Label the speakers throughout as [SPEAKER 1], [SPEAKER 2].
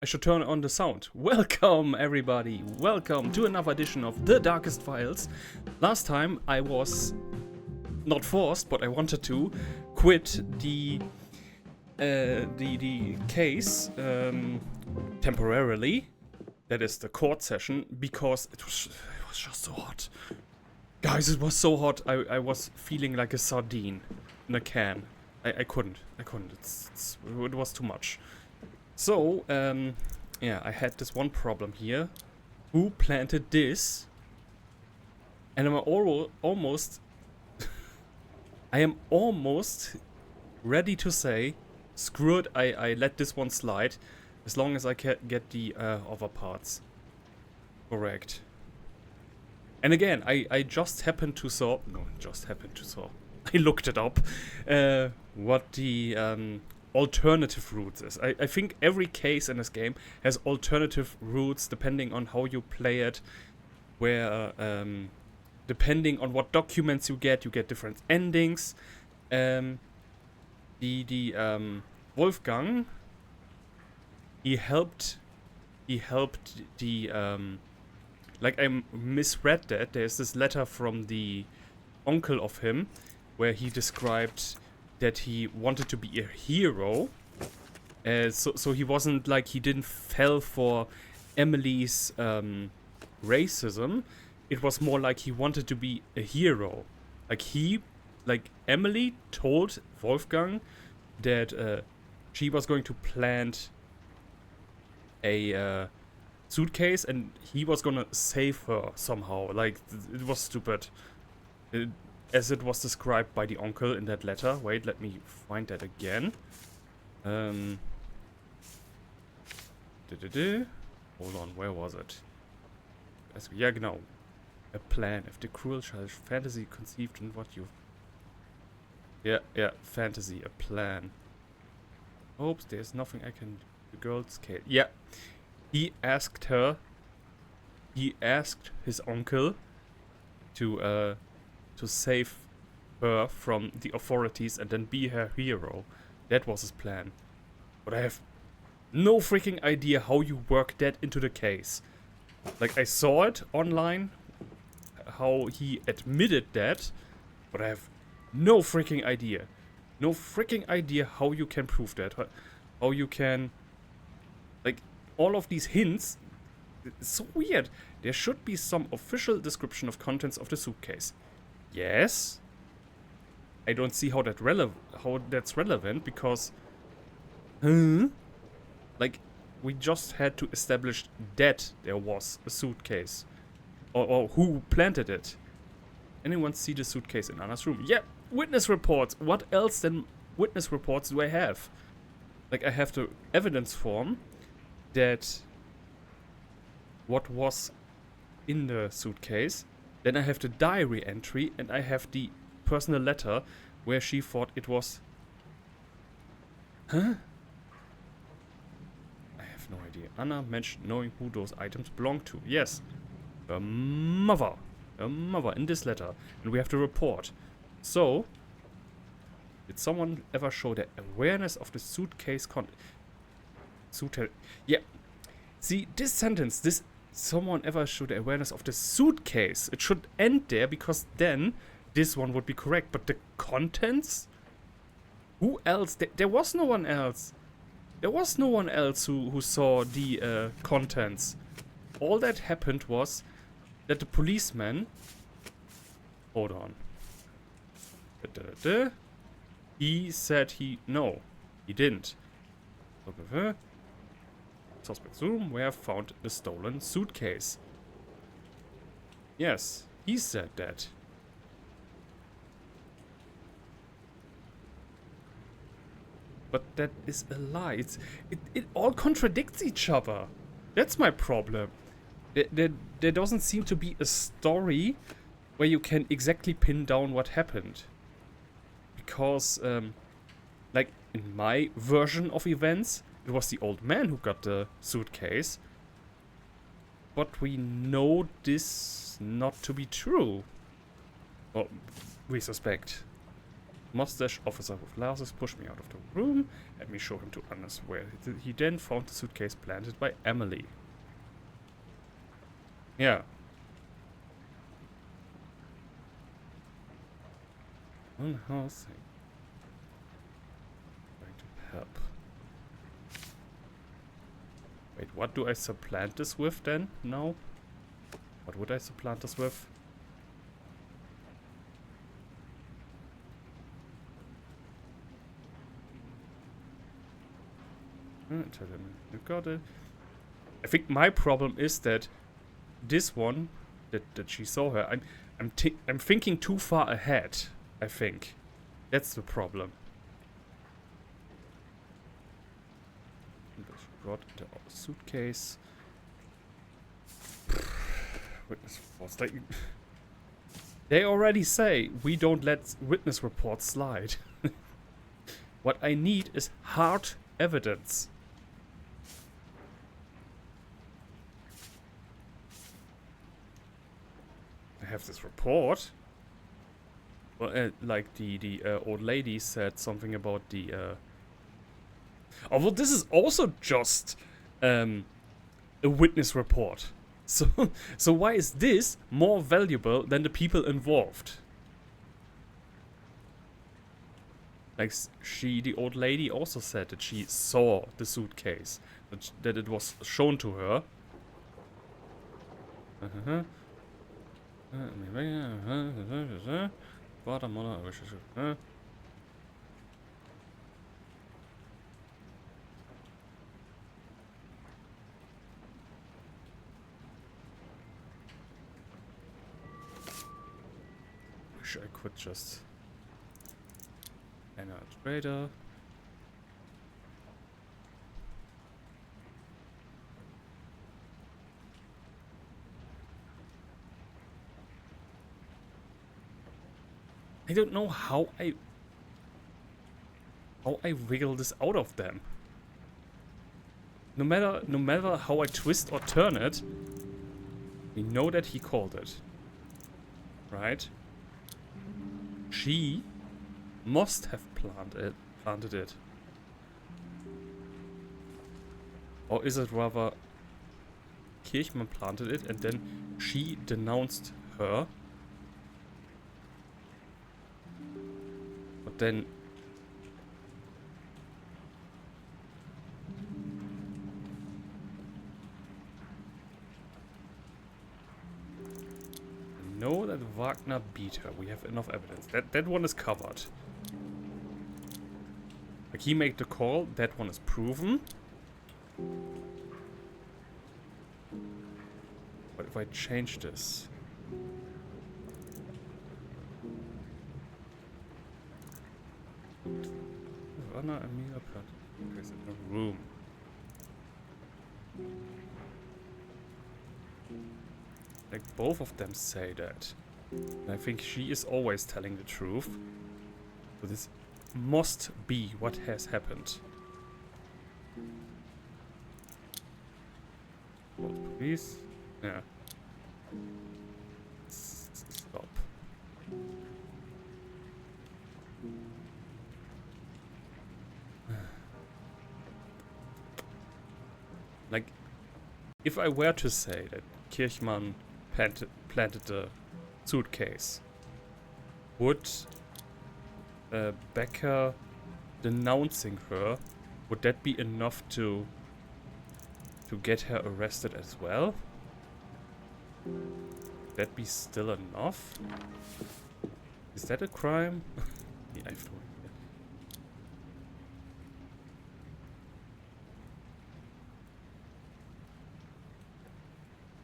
[SPEAKER 1] I should turn on the sound. Welcome, everybody. Welcome to another edition of The Darkest Files. Last time I was not forced, but I wanted to quit the case temporarily. That is the court session, because it was just so hot. Guys, it was so hot. I was feeling like a sardine in a can. I couldn't. It was too much. So, yeah, I had this one problem here. Who planted this? And I'm almost... I am almost ready to say, screw it, I let this one slide, as long as I can get the other parts correct. And again, I just happened to saw... No, just happened to saw. I looked it up. What the... alternative routes is. I think every case in this game has alternative routes depending on how you play it, where depending on what documents you get different endings. Wolfgang, he helped the like, I misread that. There's this letter from the uncle of him where he described that he wanted to be a hero, so he wasn't like, he didn't fell for Emily's racism. It was more like he wanted to be a hero. Like Emily told Wolfgang that she was going to plant a suitcase and he was gonna save her somehow. Like, it was stupid. As it was described by the uncle in that letter. Wait, let me find that again. Hold on, where was it? Yeah, genau. A plan. If the cruel child fantasy conceived in what you... Yeah, fantasy, a plan. Hopes there's nothing I can... The girl's case. Yeah. He asked his uncle to save her from the authorities and then be her hero. That was his plan. But I have no freaking idea how you work that into the case. Like, I saw it online, how he admitted that, but I have no freaking idea. No freaking idea how you can prove that. How you can... Like, all of these hints, it's so weird. There should be some official description of contents of the suitcase. Yes. I don't see how that's relevant, because... Like, we just had to establish that there was a suitcase. Or who planted it. Anyone see the suitcase in Anna's room? Yeah, witness reports. What else than witness reports do I have? Like, I have the evidence form that what was in the suitcase. Then I have the diary entry, and I have the personal letter where she thought it was... Huh? I have no idea. Anna mentioned knowing who those items belong to. Yes. Her mother. Her mother in this letter. And we have the report. So, did someone ever show the awareness of the suitcase Yeah. See, this sentence, this... Someone ever showed the awareness of the suitcase. It should end there, because then this one would be correct. But the contents? Who else? There was no one else. There was no one else who saw the contents. All that happened was that the policeman... Hold on. He said No, he didn't. Suspect's room where found the stolen suitcase. Yes, he said that. But that is a lie. It all contradicts each other. That's my problem. There doesn't seem to be a story where you can exactly pin down what happened. Because, like, in my version of events, it was the old man who got the suitcase. But we know this not to be true. Well, we suspect. Mustache officer with glasses pushed me out of the room. Let me show him to Anders where he then found the suitcase planted by Emily. Yeah. One house thing. Trying to help. Wait, what do I supplant this with then? No? What would I supplant this with? Tell him you got it. I think my problem is that this one that she saw her. I'm thinking too far ahead. I think that's the problem. Brought the suitcase. Witness reports. They already say we don't let witness reports slide. What I need is hard evidence. I have this report. Well, like the old lady said something about the. Oh well, this is also just a witness report. So why is this more valuable than the people involved? Like the old lady also said that she saw the suitcase, that it was shown to her. Wish I could just enter a trader. I don't know how I wiggle this out of them. No matter how I twist or turn it, we know that he called it. Right? She must have planted it. Or is it rather Kirchmann planted it and then she denounced her? But then know that Wagner beat her. We have enough evidence. That one is covered. Like he made the call. That one is proven. What if I change this? Anna Emilia Platt is in the room. Like both of them say that. And I think she is always telling the truth. So this must be what has happened. Please? Yeah. Stop. Like, if I were to say that Kirchmann planted the suitcase, would Becker denouncing her, would that be enough to get her arrested as well? Would that be still enough? Is that a crime? Yeah, I have no idea.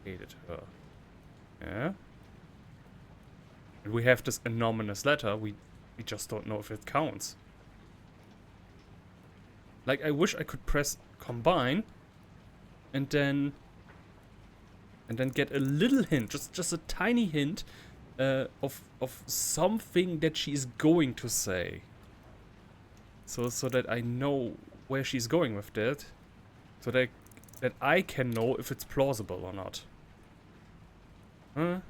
[SPEAKER 1] Hated her. Yeah. And we have this anonymous letter. We just don't know if it counts. Like, I wish I could press combine and then get a little hint, just a tiny hint of something that she's going to say. So that I know where she's going with that. So that I can know if it's plausible or not. Huh?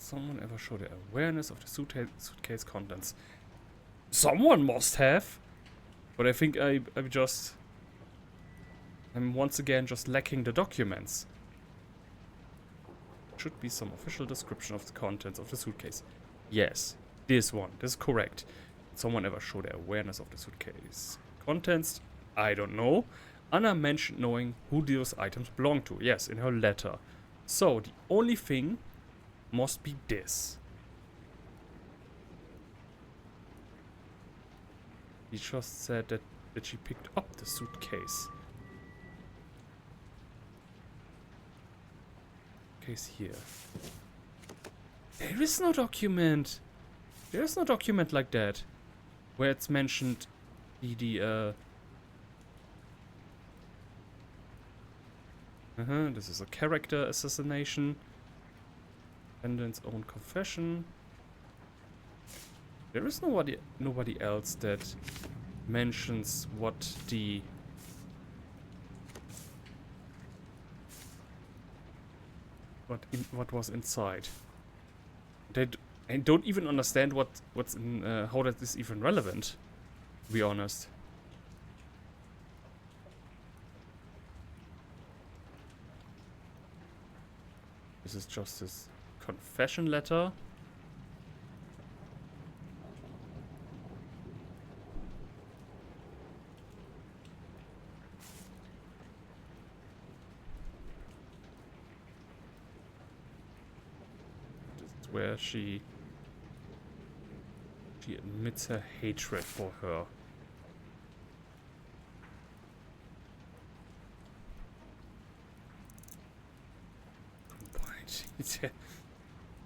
[SPEAKER 1] someone ever show their awareness of the suitcase contents? Someone must have! But I think I'm once again just lacking the documents. Should be some official description of the contents of the suitcase. Yes, this one. This is correct. Did someone ever show their awareness of the suitcase contents? I don't know. Anna mentioned knowing who those items belong to. Yes, in her letter. So, the only thing must be this. He just said that she picked up the suitcase. Case here. There is no document. There is no document like that. Where it's mentioned this is a character assassination. Defendant's own confession. There is nobody else that mentions what was inside. I don't even understand what's in how that is even relevant, to be honest. This is just this confession letter. This is where she admits her hatred for her.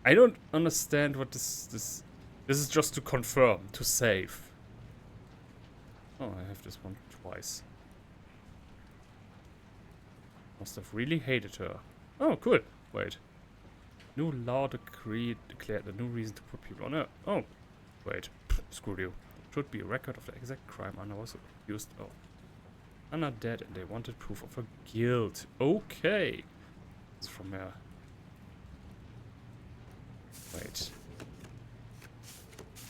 [SPEAKER 1] I don't understand what this is just to confirm, to save. Oh, I have this one twice. Must have really hated her. Oh, cool. Wait. New law decree declared a new reason to put people on her. Oh, wait. Screw you. Should be a record of the exact crime Anna was accused of. Anna dead and they wanted proof of her guilt. Okay. This is from her. Wait.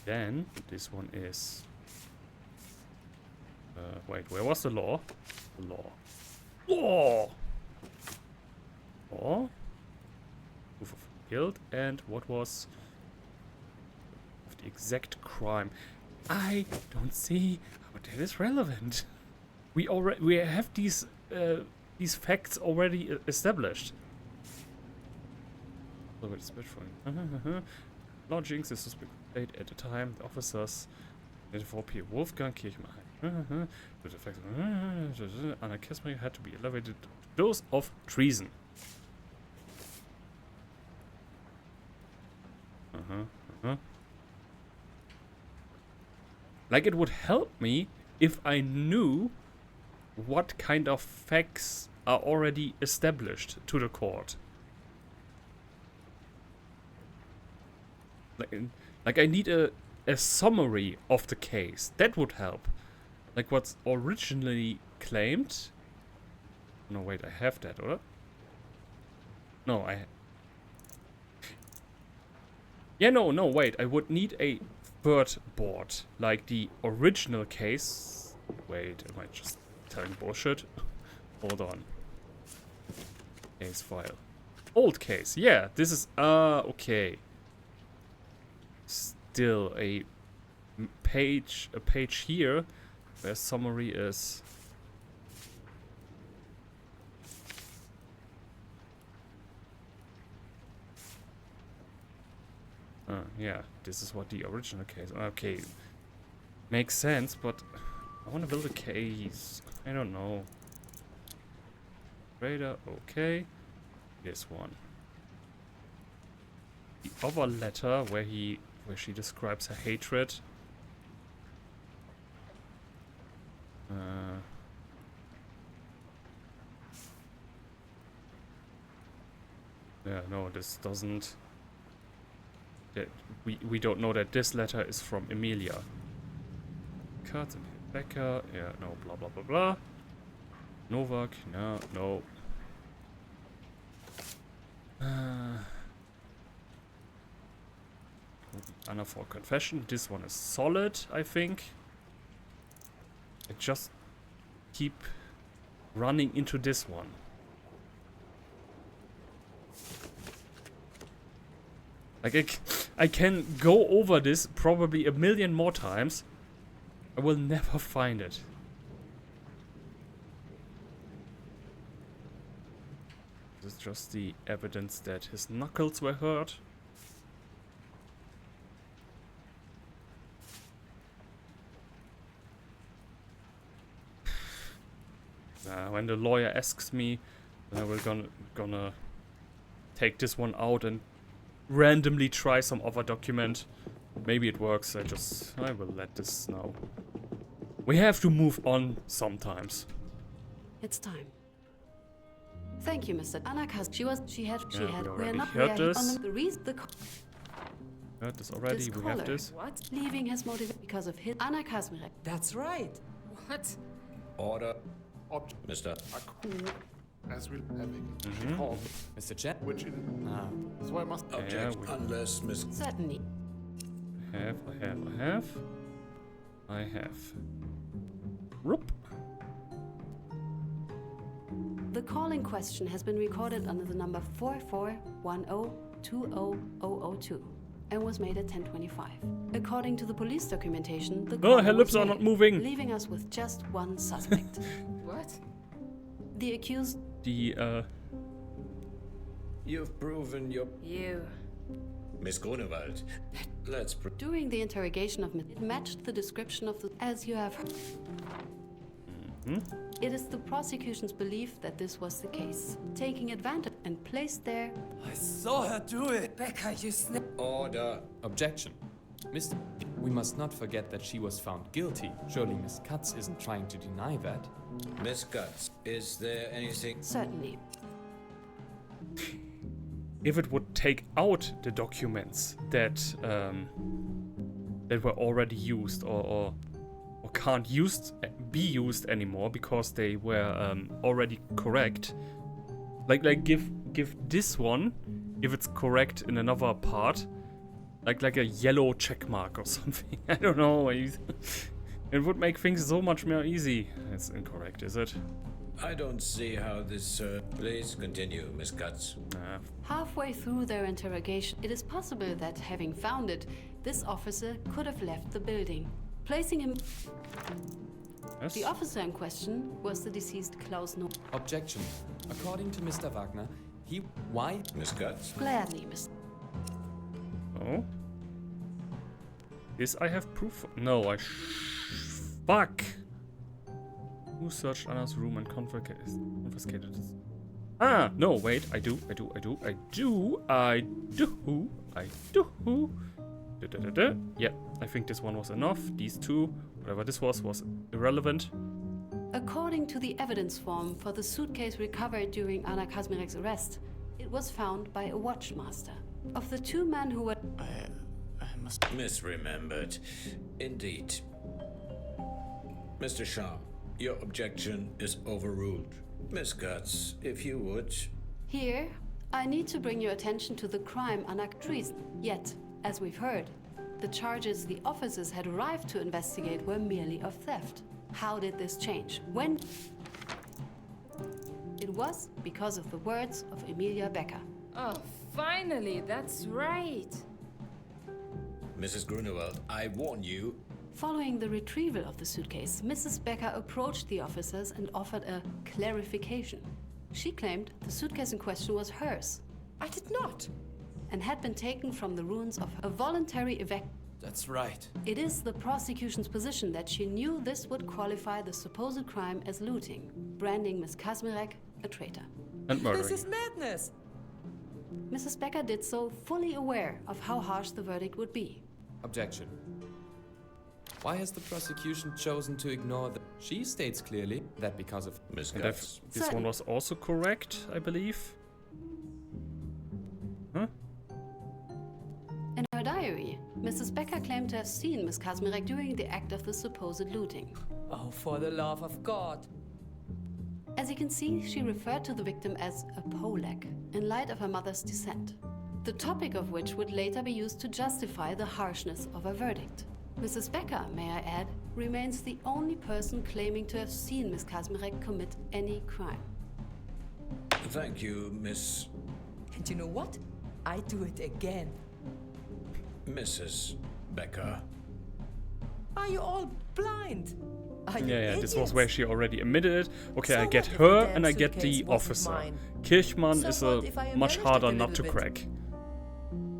[SPEAKER 1] Then, this one is... wait, where was the law? The law. Law! Law? Proof of guilt, and what was... of the exact crime. I don't see how that is relevant. We have these facts already established. Law Jinx is suspected at the time. The officers identified P. Wolfgang Kirchmann. With the fact Anna Kesmering had to be elevated to those of treason. Like, it would help me if I knew what kind of facts are already established to the court. Like I need a summary of the case. That would help. Like what's originally claimed. No, wait, I have that, or? No, yeah, no, wait. I would need a third board. Like the original case. Wait, am I just telling bullshit? Hold on. Case file. Old case. Yeah, this is... okay. Still a page here where summary is. Yeah, this is what the original case. Okay, makes sense, but I want to build a case. I don't know. Radar, okay. This one. The other letter where she describes her hatred. Yeah, no, this doesn't. We don't know that this letter is from Emilia. Cut and Becca. Yeah, no, blah blah blah blah. Novak. No. Anna for confession. This one is solid, I think. I just keep running into this one. Like, I can go over this probably a million more times. I will never find it. This is just the evidence that his knuckles were hurt. When the lawyer asks me, we're gonna take this one out and randomly try some other document. Maybe it works. I will let this now. We have to move on sometimes.
[SPEAKER 2] It's time. Thank you, Mr. Anna Kas. She had.
[SPEAKER 1] We
[SPEAKER 2] We're
[SPEAKER 1] already
[SPEAKER 2] not
[SPEAKER 1] heard
[SPEAKER 2] we're
[SPEAKER 1] this.
[SPEAKER 2] on the reason.
[SPEAKER 1] Heard this already.
[SPEAKER 2] This
[SPEAKER 1] We have
[SPEAKER 2] caller.
[SPEAKER 1] this.
[SPEAKER 3] What?
[SPEAKER 2] Leaving his motive because of his Anna Kazmirek.
[SPEAKER 3] That's right. What?
[SPEAKER 4] Order,
[SPEAKER 5] Object
[SPEAKER 4] Mr.
[SPEAKER 5] a coup as we're having she called,
[SPEAKER 6] Mr. Chen?
[SPEAKER 5] which it so I must
[SPEAKER 4] Object
[SPEAKER 1] we-
[SPEAKER 4] unless Miss
[SPEAKER 2] Certainly.
[SPEAKER 1] I have. Roop.
[SPEAKER 2] The call in question has been recorded under the number 4410200002 and was made at 10:25. According to the police documentation, the call
[SPEAKER 1] her lips are not moving.
[SPEAKER 2] leaving us with just one suspect.
[SPEAKER 3] What?
[SPEAKER 2] The accused
[SPEAKER 1] The
[SPEAKER 4] You've proven your
[SPEAKER 3] You.
[SPEAKER 4] Miss Grunewald. Let's
[SPEAKER 2] during the interrogation of it matched the description of the as you have heard. It is the prosecution's belief that this was the case, taking advantage and placed there.
[SPEAKER 6] I saw her do it!
[SPEAKER 3] Becca, you snap.
[SPEAKER 4] order.
[SPEAKER 6] Objection. Mr. We must not forget that she was found guilty. Surely Miss Katz isn't trying to deny that.
[SPEAKER 4] Miss Guts, is there anything?
[SPEAKER 2] Certainly.
[SPEAKER 1] if it would take out the documents that that were already used or can't be used anymore because they were already correct. Like give this one, if it's correct in another part, like a yellow check mark or something. I don't know. It would make things so much more easy. It's incorrect, is it?
[SPEAKER 4] I don't see how this, please continue, Miss Guts.
[SPEAKER 2] Halfway through their interrogation, it is possible that, having found it, this officer could have left the building, placing him.
[SPEAKER 1] Yes.
[SPEAKER 2] The officer in question was the deceased Klaus No.
[SPEAKER 6] Objection. According to Mr. Wagner, why?
[SPEAKER 4] Miss Guts?
[SPEAKER 2] Gladly, Miss.
[SPEAKER 1] Oh. This I have proof. No, fuck. Who searched Anna's room and confiscated it? Ah, no, wait. I do. Yeah, I think this one was enough. These two, whatever this was irrelevant.
[SPEAKER 2] According to the evidence form for the suitcase recovered during Anna Kazmirek's arrest, it was found by a watchmaster. Of the two men who were.
[SPEAKER 5] I must
[SPEAKER 4] Misremembered. Indeed. Mr. Sharp, your objection is overruled. Miss Guts, if you would.
[SPEAKER 2] Here, I need to bring your attention to the crime treason. Yet, as we've heard, the charges the officers had arrived to investigate were merely of theft. How did this change? When? It was because of the words of Emilia Becker.
[SPEAKER 3] Oh, finally, that's right.
[SPEAKER 4] Mrs. Grunewald, I warn you.
[SPEAKER 2] Following the retrieval of the suitcase, Mrs. Becker approached the officers and offered a clarification. She claimed the suitcase in question was hers
[SPEAKER 3] I did not.
[SPEAKER 2] and had been taken from the ruins of a voluntary evacuation.
[SPEAKER 6] That's right.
[SPEAKER 2] It is the prosecution's position that she knew this would qualify the supposed crime as looting, branding Miss Kazmirek a traitor.
[SPEAKER 1] And murdering.
[SPEAKER 3] This is madness.
[SPEAKER 2] Mrs. Becker did so fully aware of how harsh the verdict would be.
[SPEAKER 6] Objection. Why has the prosecution chosen to ignore the... She states clearly that because of...
[SPEAKER 4] Miss
[SPEAKER 1] And
[SPEAKER 4] Guts.
[SPEAKER 1] this one was also correct, I believe. Huh?
[SPEAKER 2] In her diary, Mrs. Becker claimed to have seen Miss Kazmirek during the act of the supposed looting.
[SPEAKER 3] Oh, for the love of God.
[SPEAKER 2] As you can see, she referred to the victim as a Polak in light of her mother's descent. the topic of which would later be used to justify the harshness of a verdict. Mrs. Becker, may I add, remains the only person claiming to have seen Miss Kazmarek commit any crime.
[SPEAKER 4] Thank you, Miss...
[SPEAKER 3] And you know what? I do it again.
[SPEAKER 4] Mrs. Becker.
[SPEAKER 3] Are you all blind? Are you
[SPEAKER 1] Yeah, this was
[SPEAKER 3] idiots?
[SPEAKER 1] where she already admitted it. Okay,
[SPEAKER 3] So
[SPEAKER 1] I get
[SPEAKER 3] what if
[SPEAKER 1] her
[SPEAKER 3] the damn
[SPEAKER 1] and I get the
[SPEAKER 3] suitcase wasn't
[SPEAKER 1] officer.
[SPEAKER 3] mine?
[SPEAKER 1] Kirchmann
[SPEAKER 3] So
[SPEAKER 1] is
[SPEAKER 3] what if I
[SPEAKER 1] much
[SPEAKER 3] embellished
[SPEAKER 1] harder
[SPEAKER 3] it a
[SPEAKER 1] not to
[SPEAKER 3] little bit?
[SPEAKER 1] crack.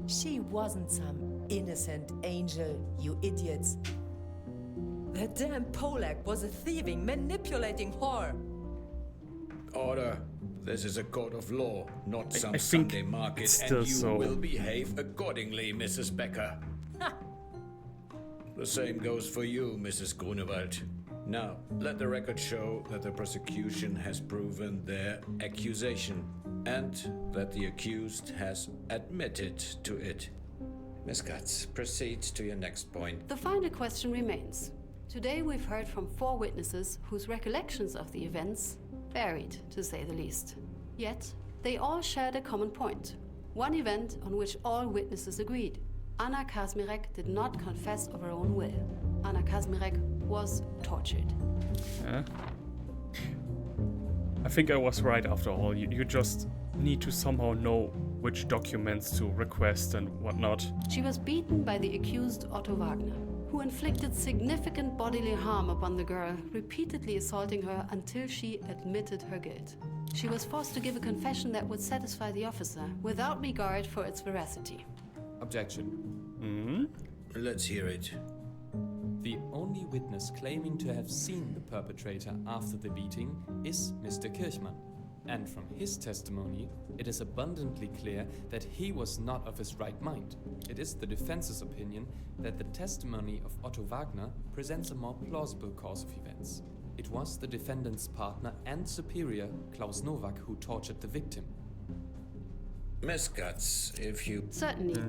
[SPEAKER 3] She wasn't some innocent angel, you idiots. That damn Polak was a thieving, manipulating whore.
[SPEAKER 4] Order. This is a court of law, not some
[SPEAKER 1] I think
[SPEAKER 4] Sunday market,
[SPEAKER 1] it's
[SPEAKER 4] and
[SPEAKER 1] still
[SPEAKER 4] you
[SPEAKER 1] so.
[SPEAKER 4] will behave accordingly, Mrs. Becker. The same goes for you, Mrs. Grunewald. Now, let the record show that the prosecution has proven their accusation and that the accused has admitted to it. Miss Katz, proceed to your next point.
[SPEAKER 2] The final question remains. Today we've heard from 4 witnesses whose recollections of the events varied, to say the least. Yet, they all shared a common point. One event on which all witnesses agreed. Anna Kazmarek did not confess of her own will. Anna Kazmarek was tortured.
[SPEAKER 1] Yeah. I think I was right after all. You just need to somehow know which documents to request and whatnot.
[SPEAKER 2] She was beaten by the accused Otto Wagner, who inflicted significant bodily harm upon the girl, repeatedly assaulting her until she admitted her guilt. She was forced to give a confession that would satisfy the officer, without regard for its veracity.
[SPEAKER 6] Objection.
[SPEAKER 4] Let's hear it.
[SPEAKER 6] The only witness claiming to have seen the perpetrator after the beating is Mr. Kirchmann. And from his testimony, it is abundantly clear that he was not of his right mind. It is the defense's opinion that the testimony of Otto Wagner presents a more plausible course of events. It was the defendant's partner and superior, Klaus Nowak, who tortured the victim.
[SPEAKER 4] Miss Katz, if you...
[SPEAKER 2] Certainly.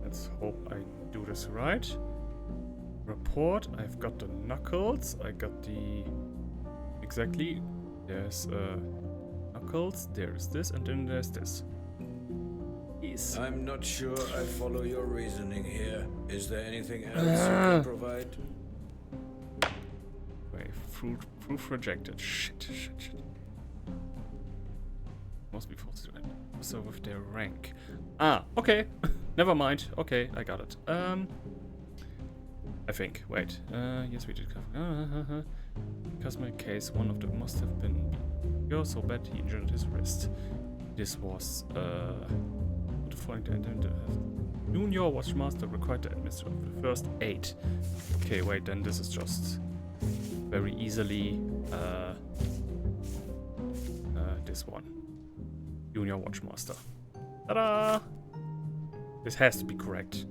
[SPEAKER 1] Let's hope I do this right. Report. I've got the knuckles. I got the... Exactly. There's knuckles. There's this, and then there's this. Yes.
[SPEAKER 4] I'm not sure I follow your reasoning here. Is there anything else you can provide?
[SPEAKER 1] Wait, proof rejected. Shit. Must be false. So with their rank. Okay. Never mind. Okay, I got it. I think. Wait. Yes, we did cover. Kazmarek case. One of them must have been. You're so bad he injured his wrist. This was Junior Watchmaster required to administer the first aid. Okay, wait. Then this is just very easily this one. Junior Watchmaster. Ta-da! This has to be correct.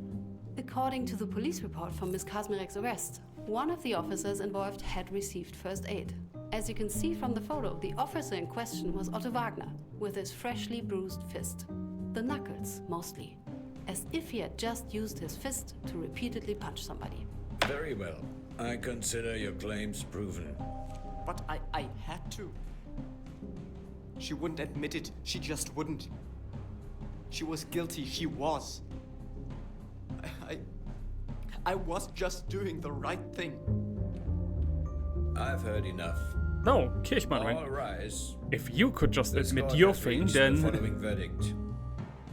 [SPEAKER 2] According to the police report from Miss Kazmarek's arrest, one of the officers involved had received first aid. As you can see from the photo, the officer in question was Otto Wagner, with his freshly bruised fist. The knuckles, mostly. As if he had just used his fist to repeatedly punch somebody.
[SPEAKER 4] Very well. I consider your claims proven.
[SPEAKER 5] But I had to. She wouldn't admit it. She just wouldn't. She was guilty. She was. I was just doing the right thing.
[SPEAKER 4] I've heard enough.
[SPEAKER 1] No, Kirchmann,
[SPEAKER 4] All
[SPEAKER 1] right?
[SPEAKER 4] rise.
[SPEAKER 1] If you could just
[SPEAKER 4] This
[SPEAKER 1] admit
[SPEAKER 4] court
[SPEAKER 1] your
[SPEAKER 4] has
[SPEAKER 1] thing,
[SPEAKER 4] reached
[SPEAKER 1] then...
[SPEAKER 4] the following verdict.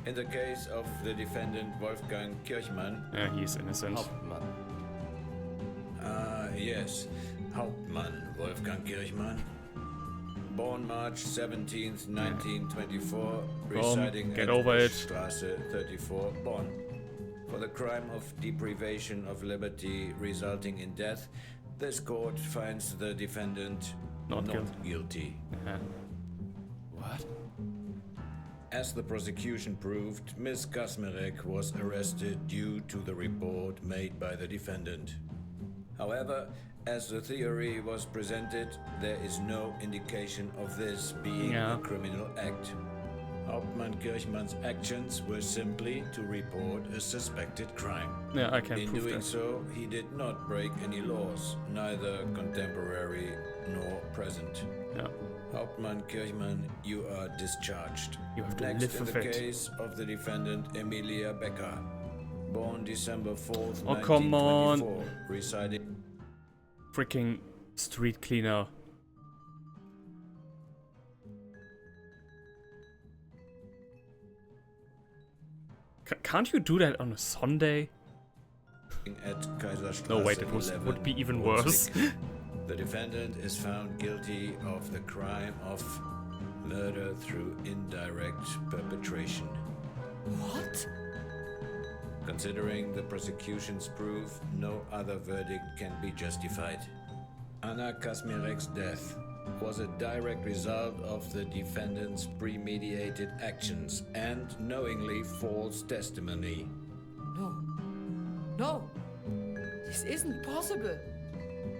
[SPEAKER 4] In the case of the defendant Wolfgang Kirchmann,
[SPEAKER 1] Yeah, he's innocent.
[SPEAKER 6] Hauptmann.
[SPEAKER 4] yes, Hauptmann Wolfgang Kirchmann, born March 17th, 1924, residing
[SPEAKER 1] get
[SPEAKER 4] at
[SPEAKER 1] over it.
[SPEAKER 4] Straße 34, Bonn, for the crime of deprivation of liberty resulting in death. This court finds the defendant
[SPEAKER 1] Not
[SPEAKER 4] guilty.
[SPEAKER 1] Yeah.
[SPEAKER 6] What?
[SPEAKER 4] As the prosecution proved, Miss Kazmarek was arrested due to the report made by the defendant. However, as the theory was presented, there is no indication of this being a criminal act. Hauptmann Kirchmann's actions were simply to report a suspected crime.
[SPEAKER 1] Yeah, I can
[SPEAKER 4] In
[SPEAKER 1] prove
[SPEAKER 4] doing
[SPEAKER 1] that.
[SPEAKER 4] so, he did not break any laws, neither contemporary nor present.
[SPEAKER 1] Yeah.
[SPEAKER 4] Hauptmann Kirchmann, you are discharged.
[SPEAKER 1] You have to
[SPEAKER 4] Next
[SPEAKER 1] live
[SPEAKER 4] in
[SPEAKER 1] with
[SPEAKER 4] the
[SPEAKER 1] it.
[SPEAKER 4] case of the defendant Emilia Becker, born December 4th,
[SPEAKER 1] Oh, come on.
[SPEAKER 4] 1924, residing...
[SPEAKER 1] Freaking street cleaner. Can't you do that on a Sunday?
[SPEAKER 4] at Kaiserstraße
[SPEAKER 1] No, wait, it
[SPEAKER 4] 11,
[SPEAKER 1] would be even worse.
[SPEAKER 4] Brunswick. The defendant is found guilty of the crime of murder through indirect perpetration.
[SPEAKER 3] What?
[SPEAKER 4] Considering the prosecution's proof, no other verdict can be justified. Anna Kazmierek's death was a direct result of the defendant's premeditated actions and knowingly false testimony.
[SPEAKER 3] No. No. This isn't possible.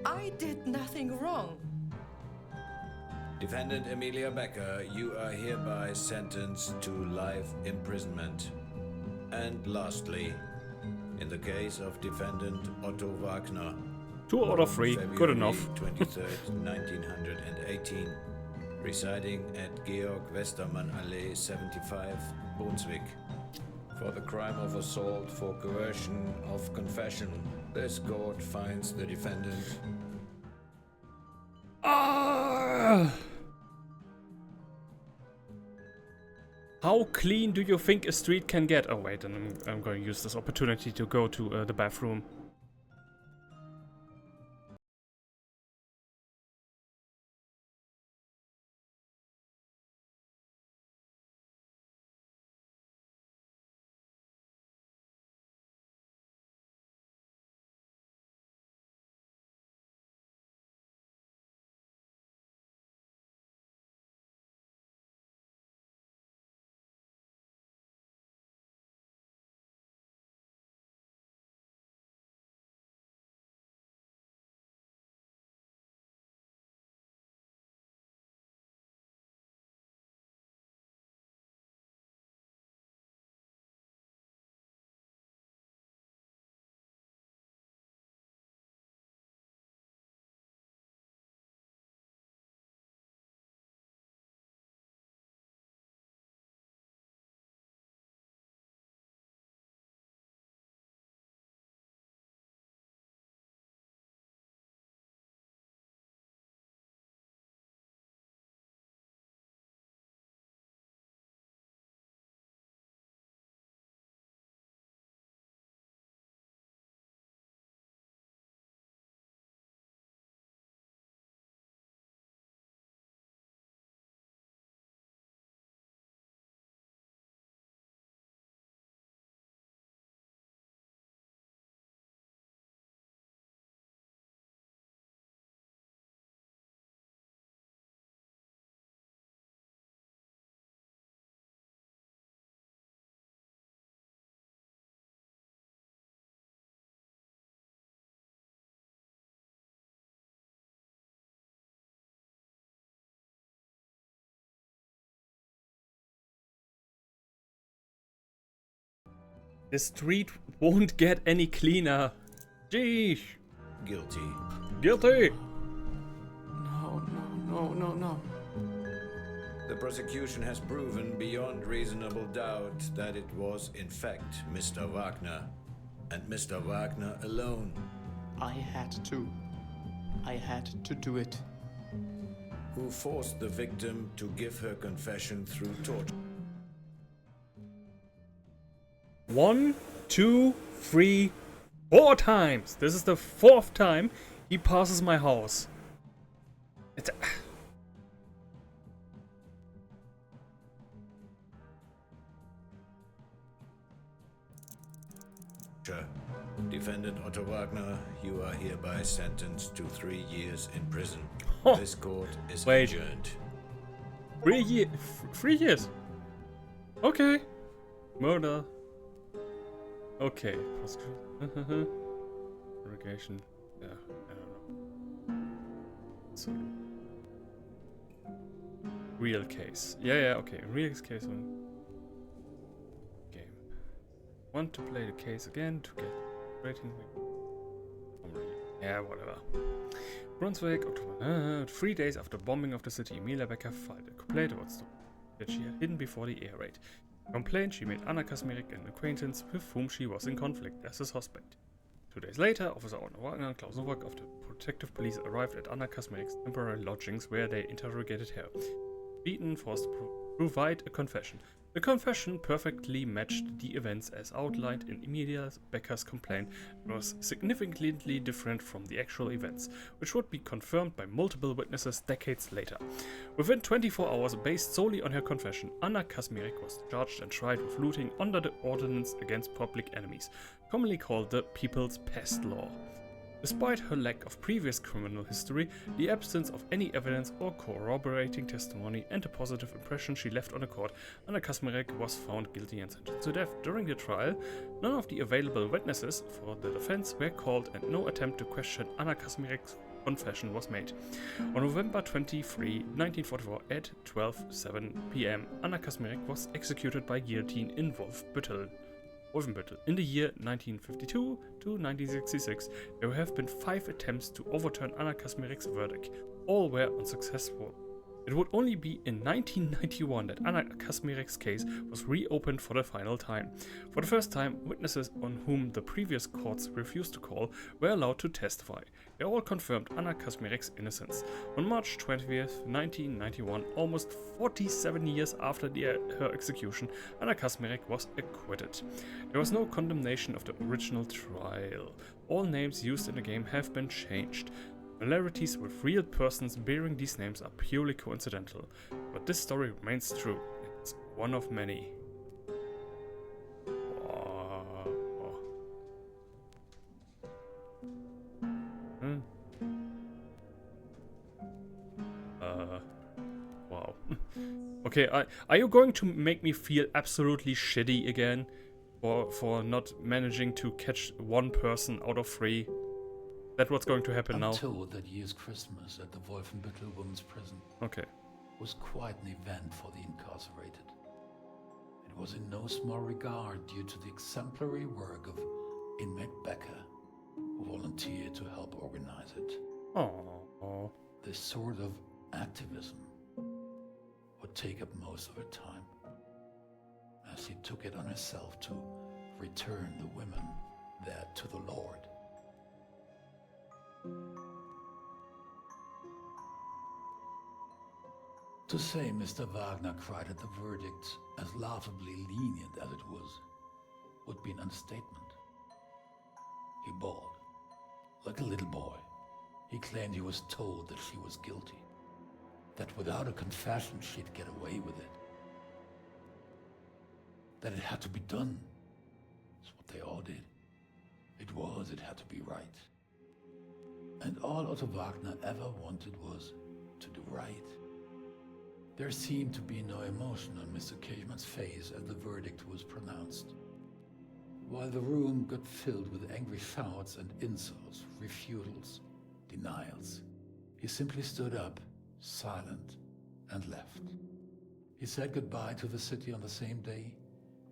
[SPEAKER 3] I did nothing wrong.
[SPEAKER 4] Defendant Emilia Becker, you are hereby sentenced to life imprisonment. And lastly, in the case of defendant Otto Wagner,
[SPEAKER 1] 2 out of 3, good enough.
[SPEAKER 4] 23rd, 1918, residing at Georg Westermann Allee 75, Brunswick, for the crime of assault for coercion of confession. This court finds the defendant.
[SPEAKER 1] How clean do you think a street can get? Oh wait, and I'm going to use this opportunity to go to the bathroom. The street won't get any cleaner. Jeez.
[SPEAKER 4] Guilty.
[SPEAKER 1] Guilty.
[SPEAKER 5] No.
[SPEAKER 4] The prosecution has proven beyond reasonable doubt that it was, in fact, Mr. Wagner, and Mr. Wagner alone,
[SPEAKER 5] I had to do it.
[SPEAKER 4] who forced the victim to give her confession through torture.
[SPEAKER 1] 1, 2, 3, 4 times. This is the 4th time he passes my house. It's
[SPEAKER 4] Defendant Otto Wagner, you are hereby sentenced to 3 years in prison.
[SPEAKER 1] Huh.
[SPEAKER 4] This court is
[SPEAKER 1] Wait.
[SPEAKER 4] adjourned.
[SPEAKER 1] 3 years. Okay. Murder. Okay. Irrigation. Yeah, I don't know. So. Real case. Yeah, okay. Real case on game. Want to play the case again to get rating? Yeah, whatever. Brunswick, October, 3 days after bombing of the city, Emilia Becker filed a complaint about stuff that she had hidden before the air raid. In the complaint, she made Anna Kasmerek an acquaintance with whom she was in conflict as a suspect. 2 days later, Officer Wagner and Klaus Nowak of the protective police arrived at Anna Kasmerek's temporary lodgings where they interrogated her. Beaten, forced to provide a confession. The confession perfectly matched the events as outlined in Emilia Becker's complaint and was significantly different from the actual events, which would be confirmed by multiple witnesses decades later. Within 24 hours, based solely on her confession, Anna Kasmerek was charged and tried with looting under the Ordinance Against Public Enemies, commonly called the People's Pest Law. Despite her lack of previous criminal history, the absence of any evidence or corroborating testimony, and the positive impression she left on the court, Anna Kasmerek was found guilty and sentenced to death. During the trial, none of the available witnesses for the defense were called and no attempt to question Anna Kasmerek's confession was made. On November 23, 1944 at 12:07 p.m., Anna Kasmerek was executed by guillotine in Wolfenbüttel. In the year 1952 to 1966, there have been 5 attempts to overturn Anna Kasmerek's verdict. All were unsuccessful. It would only be in 1991 that Anna Kasmerek's case was reopened for the final time. For the first time, witnesses on whom the previous courts refused to call were allowed to testify. They all confirmed Anna Kasmerek's innocence. On March 20th, 1991, almost 47 years after her execution, Anna Kasmerek was acquitted. There was no condemnation of the original trial. All names used in the game have been changed. Similarities with real persons bearing these names are purely coincidental, but this story remains true. It's one of many. Wow. Okay, are you going to make me feel absolutely shitty again for not managing to catch one person out of 3? That's what's going to happen now.
[SPEAKER 7] I'm told that year's Christmas at the Wolfenbüttel Women's Prison was quite an event for the incarcerated. It was in no small regard due to the exemplary work of inmate Becker, who volunteered to help organize it.
[SPEAKER 1] Aww.
[SPEAKER 7] This sort of activism would take up most of her time, as she took it on herself to return the women there to the Lord. To say Mr. Wagner cried at the verdict as laughably lenient as it was, would be an understatement. He bawled, like a little boy. He claimed he was told that she was guilty, that without a confession she'd get away with it, that it had to be done. That's what they all did. It had to be right. And all Otto Wagner ever wanted was to do right. There seemed to be no emotion on Mr. Kirchmann's face as the verdict was pronounced. While the room got filled with angry shouts and insults, refutals, denials, he simply stood up, silent, and left. He said goodbye to the city on the same day,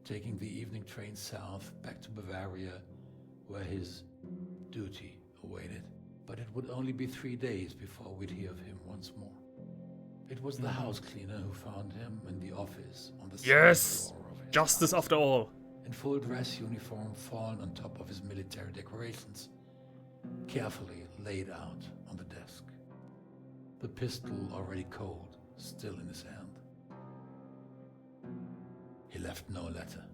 [SPEAKER 7] taking the evening train south back to Bavaria, where his duty awaited. But it would only be 3 days before we'd hear of him once more. It was the house cleaner who found him in the office on the second floor of his
[SPEAKER 1] Justice
[SPEAKER 7] house,
[SPEAKER 1] after all.
[SPEAKER 7] in full dress uniform fallen on top of his military decorations, carefully laid out on the desk. The pistol already cold, still in his hand. He left no letter.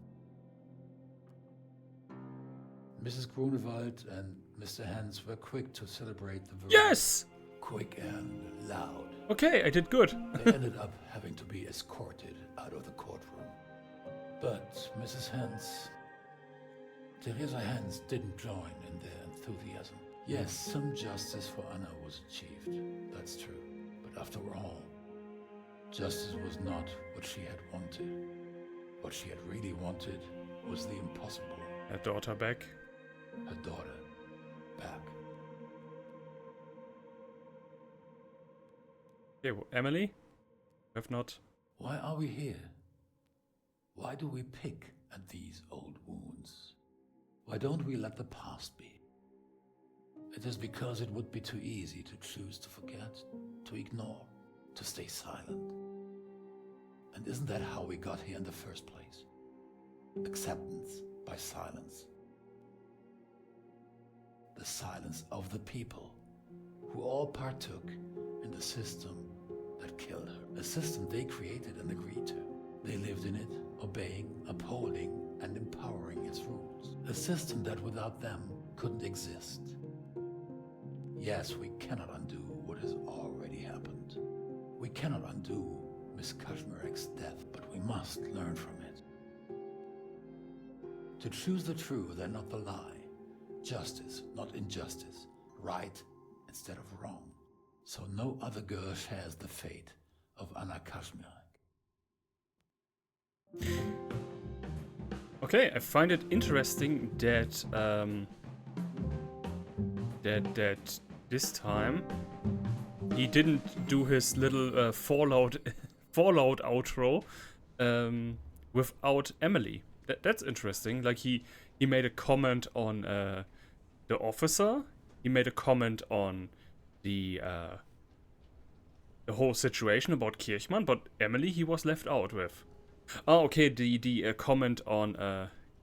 [SPEAKER 7] Mrs. Grunewald and Mr. Hans were quick to celebrate the verdict.
[SPEAKER 1] Yes!
[SPEAKER 7] Quick and loud.
[SPEAKER 1] Okay, I did good.
[SPEAKER 7] They ended up having to be escorted out of the courtroom. But Mrs. Hans, Teresa Hans, didn't join in their enthusiasm. Yes, some justice for Anna was achieved, that's true. But after all, justice was not what she had wanted. What she had really wanted was the impossible.
[SPEAKER 1] Her daughter back.
[SPEAKER 7] Her daughter back.
[SPEAKER 1] Okay, well, Emily? Have not.
[SPEAKER 7] Why are we here? Why do we pick at these old wounds? Why don't we let the past be? It is because it would be too easy to choose to forget, to ignore, to stay silent. And isn't that how we got here in the first place? Acceptance by silence. The silence of the people, who all partook in the system that killed her. A system they created and agreed to. They lived in it, obeying, upholding, and empowering its rules. A system that without them couldn't exist. Yes, we cannot undo what has already happened. We cannot undo Miss Kashmarek's death, but we must learn from it. To choose the truth and not the lie. Justice, not injustice. Right instead of wrong. So no other girl shares the fate of Anna Kashmarek.
[SPEAKER 1] Okay, I find it interesting that that this time he didn't do his little Fallout outro without Emily. That's interesting. Like he made a comment on the officer. He made a comment on the whole situation about Kirchmann, but Emily he was left out with. Oh, okay. The comment on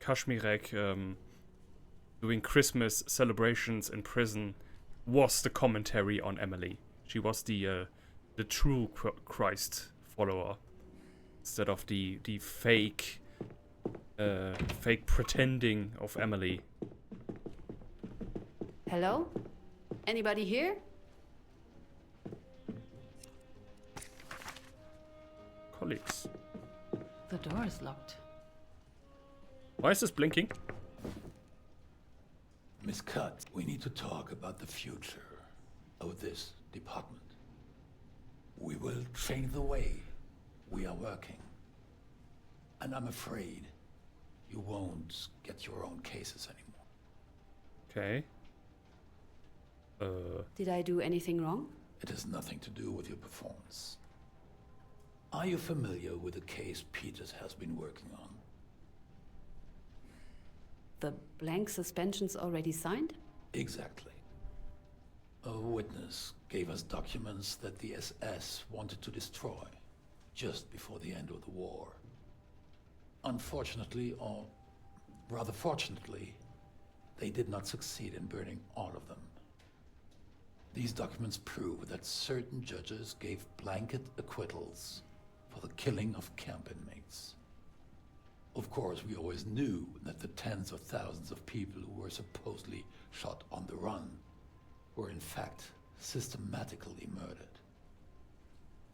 [SPEAKER 1] Kashmarek doing Christmas celebrations in prison was the commentary on Emily. She was the true Christ follower instead of the fake pretending of Emily.
[SPEAKER 2] Hello? Anybody here?
[SPEAKER 1] Colleagues.
[SPEAKER 2] The door is locked.
[SPEAKER 1] Why is this blinking?
[SPEAKER 7] Miss Cut, we need to talk about the future of this department. We will change the way we are working. And I'm afraid you won't get your own cases anymore.
[SPEAKER 1] Okay.
[SPEAKER 2] Did I do anything wrong?
[SPEAKER 7] It has nothing to do with your performance. Are you familiar with the case Peters has been working on?
[SPEAKER 2] The blank suspension's already signed?
[SPEAKER 7] Exactly. A witness gave us documents that the SS wanted to destroy just before the end of the war. Unfortunately, or rather fortunately, they did not succeed in burning all of them. These documents prove that certain judges gave blanket acquittals for the killing of camp inmates. Of course, we always knew that the tens of thousands of people who were supposedly shot on the run were in fact systematically murdered.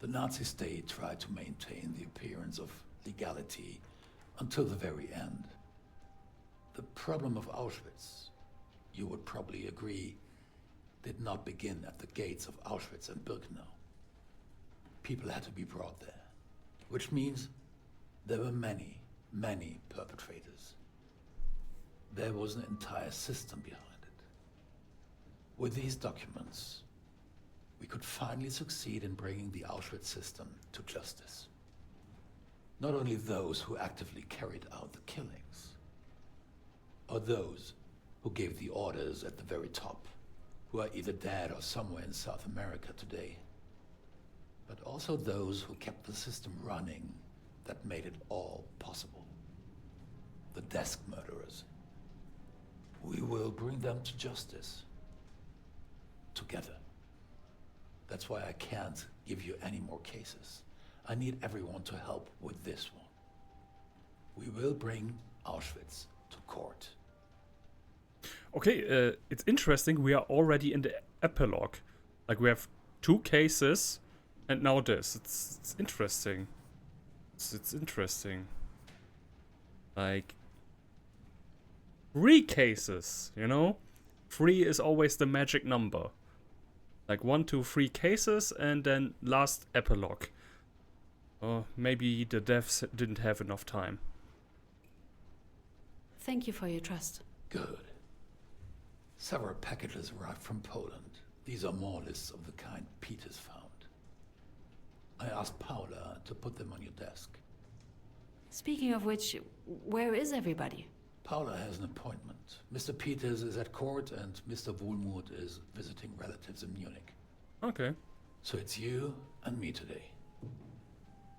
[SPEAKER 7] The Nazi state tried to maintain the appearance of legality until the very end. The problem of Auschwitz, you would probably agree, did not begin at the gates of Auschwitz and Birkenau. People had to be brought there, which means there were many, many perpetrators. There was an entire system behind it. With these documents, we could finally succeed in bringing the Auschwitz system to justice. Not only those who actively carried out the killings, or those who gave the orders at the very top, who are either dead or somewhere in South America today, but also those who kept the system running that made it all possible. The desk murderers. We will bring them to justice. Together. That's why I can't give you any more cases. I need everyone to help with this one. We will bring Auschwitz to court.
[SPEAKER 1] Okay, it's interesting. We are already in the epilogue. Like, we have 2 cases, and now this. It's interesting. It's interesting. Like, 3 cases, you know? 3 is always the magic number. Like 1, 2, 3 cases, and then last epilogue. Or maybe the devs didn't have enough time.
[SPEAKER 2] Thank you for your trust.
[SPEAKER 7] Good. Several packages arrived from Poland. These are more lists of the kind Peters found. I asked Paula to put them on your desk.
[SPEAKER 2] Speaking of which, where is everybody?
[SPEAKER 7] Paula has an appointment. Mr. Peters is at court and Mr. Wohlmuth is visiting relatives in Munich.
[SPEAKER 1] Okay.
[SPEAKER 7] So it's you and me today.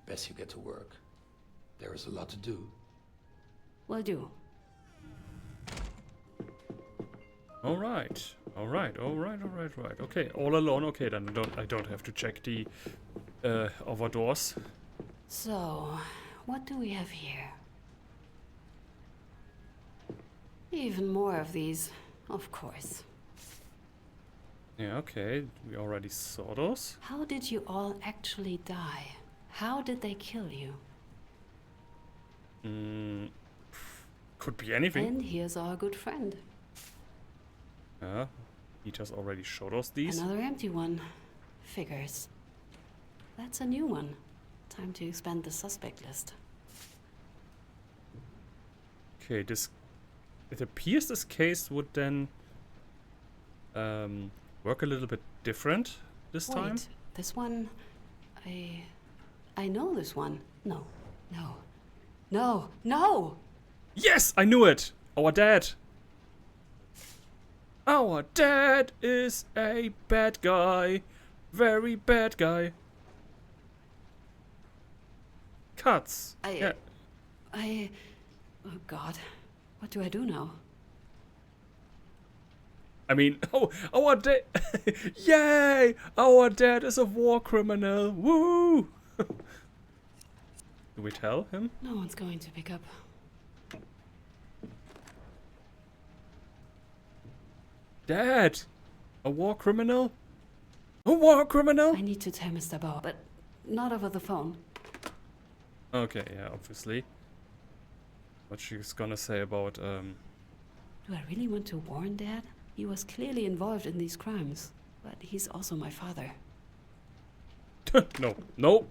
[SPEAKER 7] Best you get to work. There is a lot to do.
[SPEAKER 2] Will do.
[SPEAKER 1] All right. Okay, all alone. Okay, then I don't have to check the other doors.
[SPEAKER 2] So, what do we have here? Even more of these, of course.
[SPEAKER 1] Yeah, okay. We already saw those.
[SPEAKER 2] How did you all actually die? How did they kill you?
[SPEAKER 1] Could be anything.
[SPEAKER 2] And here's our good friend.
[SPEAKER 1] Yeah. He just already showed us these.
[SPEAKER 2] Another empty one. Figures. That's a new one. Time to expand the suspect list.
[SPEAKER 1] Okay, it appears this case would then work a little bit different this time.
[SPEAKER 2] Wait, this one... I know this one. No.
[SPEAKER 1] Yes, I knew it. Our dad. Our dad is a bad guy. Very bad guy. Cuts. Yeah.
[SPEAKER 2] Oh God. What do I do now?
[SPEAKER 1] I mean, our dad. Yay! Our dad is a war criminal. Woo! Do we tell him?
[SPEAKER 2] No one's going to pick up.
[SPEAKER 1] Dad! A war criminal? A war criminal?
[SPEAKER 2] I need to tell Mr. Bauer, but not over the phone.
[SPEAKER 1] Okay, yeah, obviously. What she's gonna say about,
[SPEAKER 2] Do I really want to warn Dad? He was clearly involved in these crimes, but he's also my father.
[SPEAKER 1] No.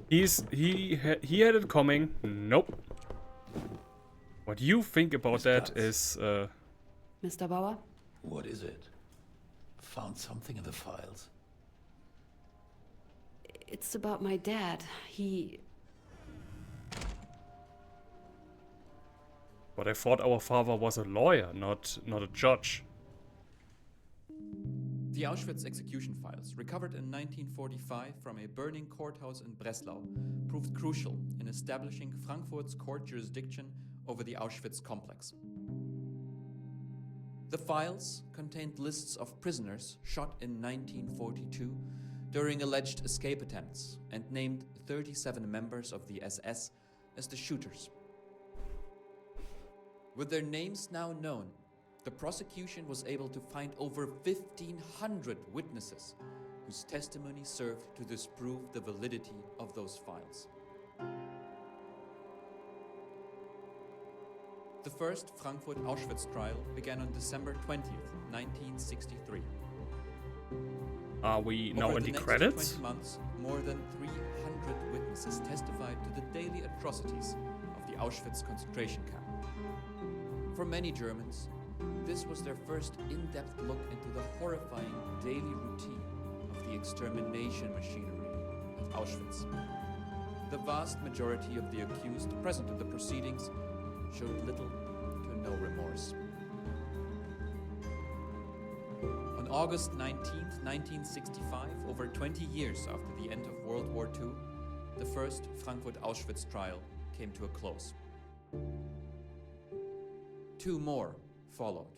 [SPEAKER 1] He had it coming. Nope. What you think about that is,
[SPEAKER 2] Mr. Bauer?
[SPEAKER 7] What is it? Found something in the files?
[SPEAKER 2] It's about my dad.
[SPEAKER 1] But I thought our father was a lawyer, not a judge.
[SPEAKER 6] The Auschwitz execution files, recovered in 1945 from a burning courthouse in Breslau, proved crucial in establishing Frankfurt's court jurisdiction over the Auschwitz complex. The files contained lists of prisoners shot in 1942 during alleged escape attempts and named 37 members of the SS as the shooters. With their names now known, the prosecution was able to find over 1,500 witnesses whose testimony served to disprove the validity of those files. The first Frankfurt Auschwitz trial began on December 20th, 1963.
[SPEAKER 1] Are we now
[SPEAKER 6] Over
[SPEAKER 1] in
[SPEAKER 6] the
[SPEAKER 1] the
[SPEAKER 6] next
[SPEAKER 1] credits?
[SPEAKER 6] 20 months, more than 300 witnesses testified to the daily atrocities of the Auschwitz concentration camp. For many Germans, this was their first in-depth look into the horrifying daily routine of the extermination machinery at Auschwitz. The vast majority of the accused present at the proceedings showed little to no remorse. On August 19, 1965, over 20 years after the end of World War II, the first Frankfurt Auschwitz trial came to a close. 2 more followed.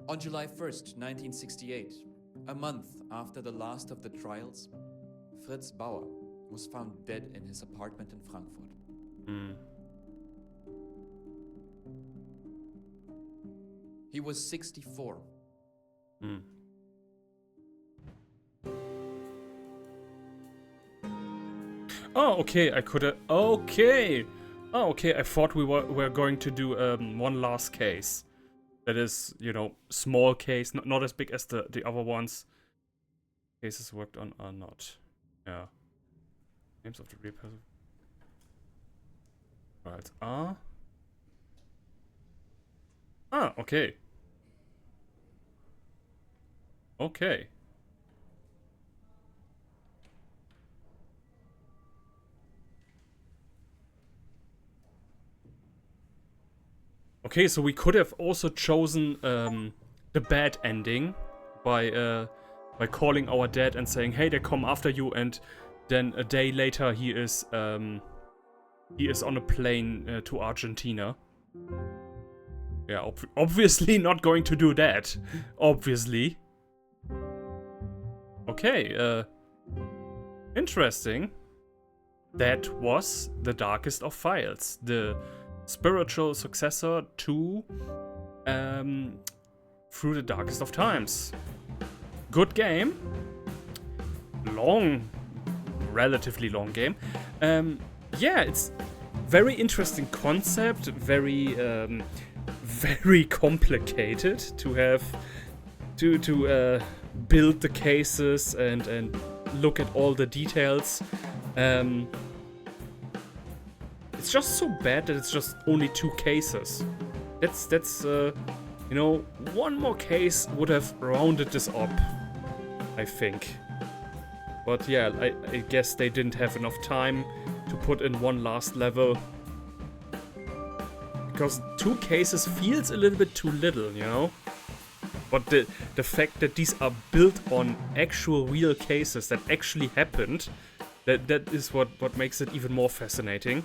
[SPEAKER 6] On July 1st, 1968, a month after the last of the trials, Fritz Bauer was found dead in his apartment in Frankfurt. He was 64.
[SPEAKER 1] Oh, okay, I could have... Okay! Oh, okay, I thought we were going to do one last case. That is, you know, small case, not as big as the other ones. Cases worked on are not. Yeah. Names of the real person. Right, okay. Okay, so we could have also chosen the bad ending by calling our dad and saying, "Hey, they come after you," and then a day later he is on a plane to Argentina. Yeah, obviously not going to do that. Obviously. Okay, interesting. That was The Darkest of Files, the spiritual successor to Through the Darkest of Times. Good game. Long, relatively long game. Yeah, it's very interesting concept, very complicated to have to build the cases and look at all the details. It's just so bad that it's just only 2 cases. That's you know, one more case would have rounded this up, I think. But yeah, I guess they didn't have enough time to put in one last level. Because 2 cases feels a little bit too little, you know? But the fact that these are built on actual real cases that actually happened, that is what makes it even more fascinating.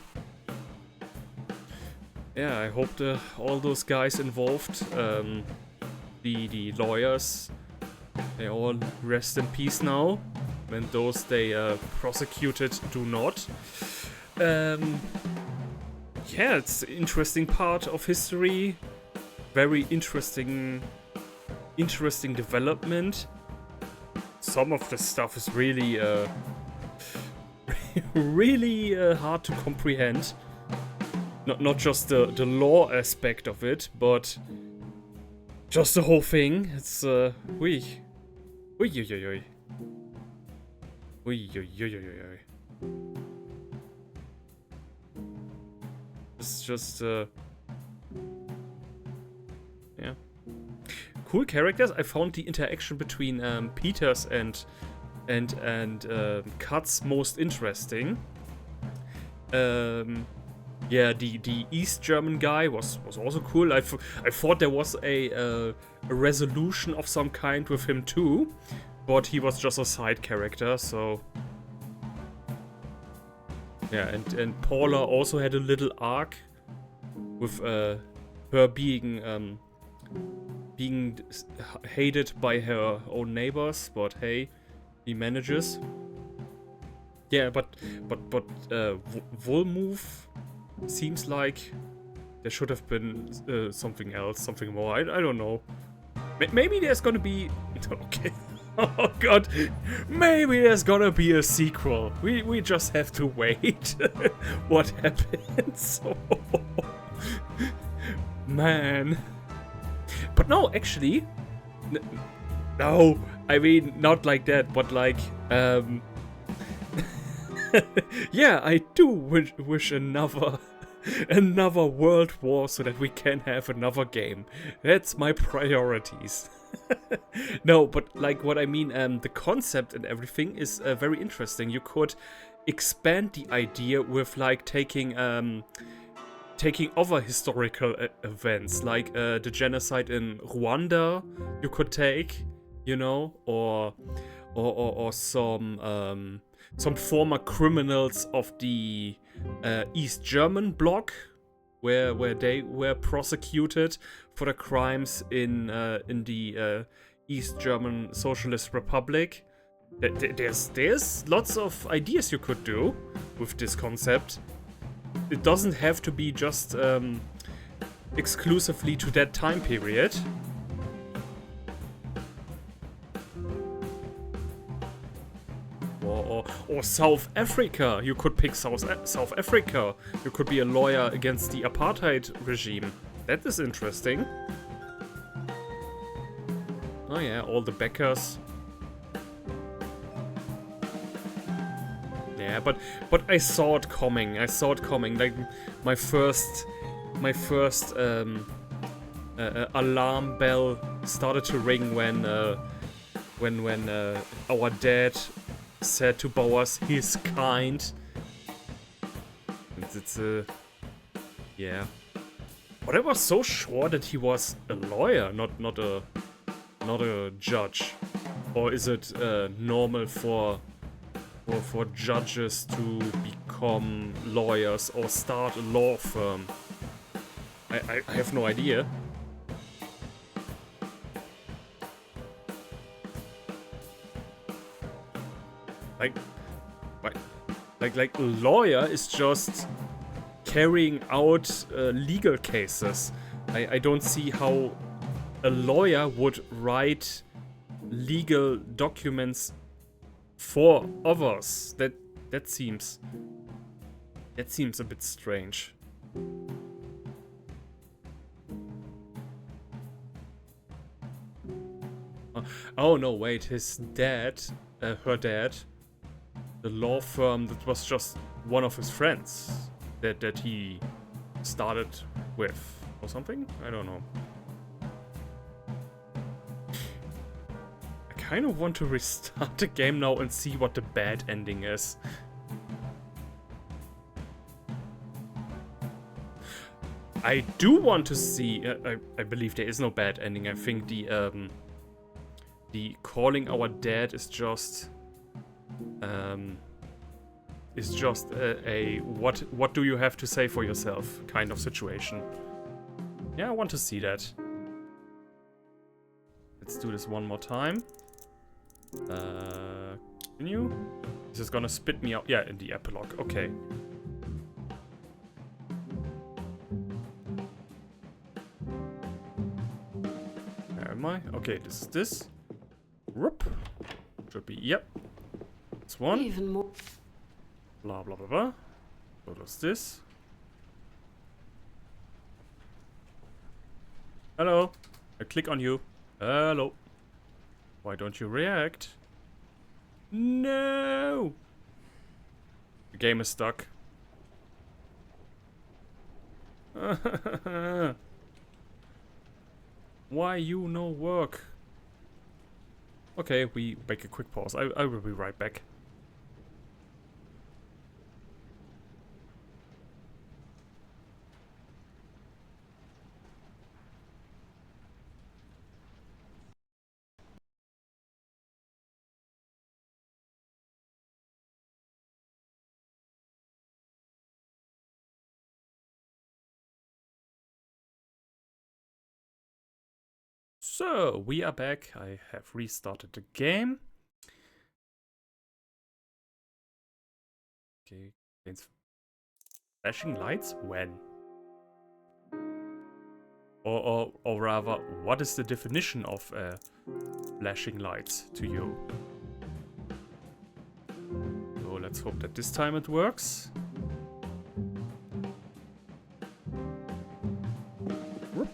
[SPEAKER 1] Yeah, I hope all those guys involved, the lawyers, they all rest in peace now. When those they prosecuted do not. Yeah, it's an interesting part of history. Very interesting development. Some of the stuff is really really hard to comprehend. Not just the law aspect of it, but just the whole thing. It's Ui. It's just yeah. Cool characters. I found the interaction between Peters and Katz most interesting. Yeah, the East German guy was also cool. I thought there was a resolution of some kind with him too, but he was just a side character, so yeah. And Paula also had a little arc with her being hated by her own neighbors, but hey, he manages. Yeah, but Volmove seems like there should have been something else, something more. I don't know. Maybe there's gonna be... Okay. Oh god. Maybe there's gonna be a sequel. We just have to wait. What happens? Man. But no, actually... No, I mean, not like that, but like... Yeah, I do wish another world war so that we can have another game. That's my priorities. No, but like what I mean, the concept and everything is very interesting. You could expand the idea with like taking other historical events, like the genocide in Rwanda. You could take, you know, or some former criminals of the East German bloc, where they were prosecuted for the crimes in the East German Socialist Republic. There's lots of ideas you could do with this concept. It doesn't have to be just exclusively to that time period. Or South Africa. You could pick South Africa. You could be a lawyer against the apartheid regime. That is interesting. Oh yeah, all the Beckers. Yeah, but I saw it coming. Like my first alarm bell started to ring when our dad said to Bowers, he's kind. It's yeah. But I was so sure that he was a lawyer, not a judge. Or is it normal for judges to become lawyers or start a law firm? I have no idea. Like a lawyer is just carrying out legal cases. I don't see how a lawyer would write legal documents for others. That seems a bit strange. Oh no, wait, his dad, her dad, the law firm, that was just one of his friends that he started with or something? I don't know. I kind of want to restart the game now and see what the bad ending is. I do want to see. I believe there is no bad ending. I think the calling our dad is just a what do you have to say for yourself kind of situation. Yeah, I want to see that. Let's do this one more time. Continue. This is gonna spit me out. Yeah, in the epilogue. Okay. Where am I? Okay, this is this. Whoop. Should be, yep. This one.
[SPEAKER 2] Even more.
[SPEAKER 1] Blah, blah, blah, blah. So does this. Hello. I click on you. Hello. Why don't you react? No! The game is stuck. Why you no work? Okay, we make a quick pause. I will be right back. So, we are back. I have restarted the game. Okay, it's flashing lights? When? Or rather, what is the definition of flashing lights to you? So, let's hope that this time it works. Whoop.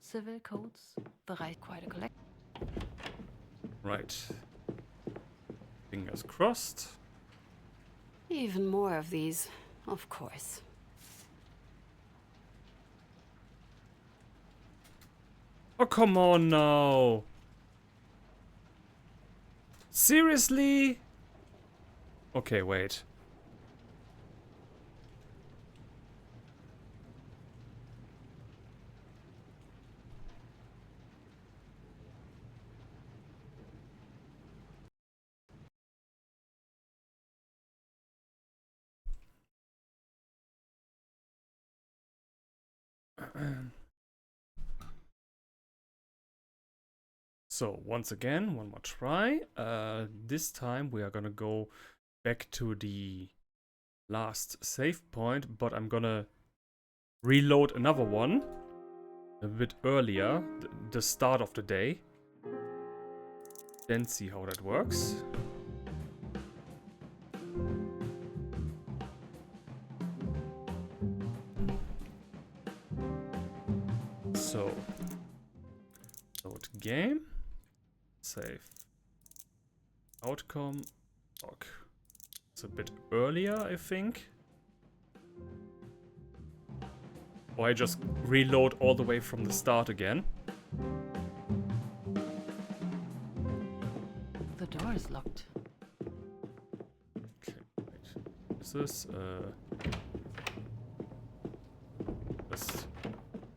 [SPEAKER 2] Civil codes, quite a collection.
[SPEAKER 1] Right. Fingers crossed.
[SPEAKER 2] Even more of these, of course.
[SPEAKER 1] Oh, come on now. Seriously? Okay, wait. So, once again, one more try. This time we are gonna go back to the last save point, but I'm gonna reload another one a bit earlier, the start of the day. Then see how that works. So, load game, save, outcome, log. It's a bit earlier, I think. Or I just reload all the way from the start again.
[SPEAKER 2] The door is locked.
[SPEAKER 1] Okay, wait. This is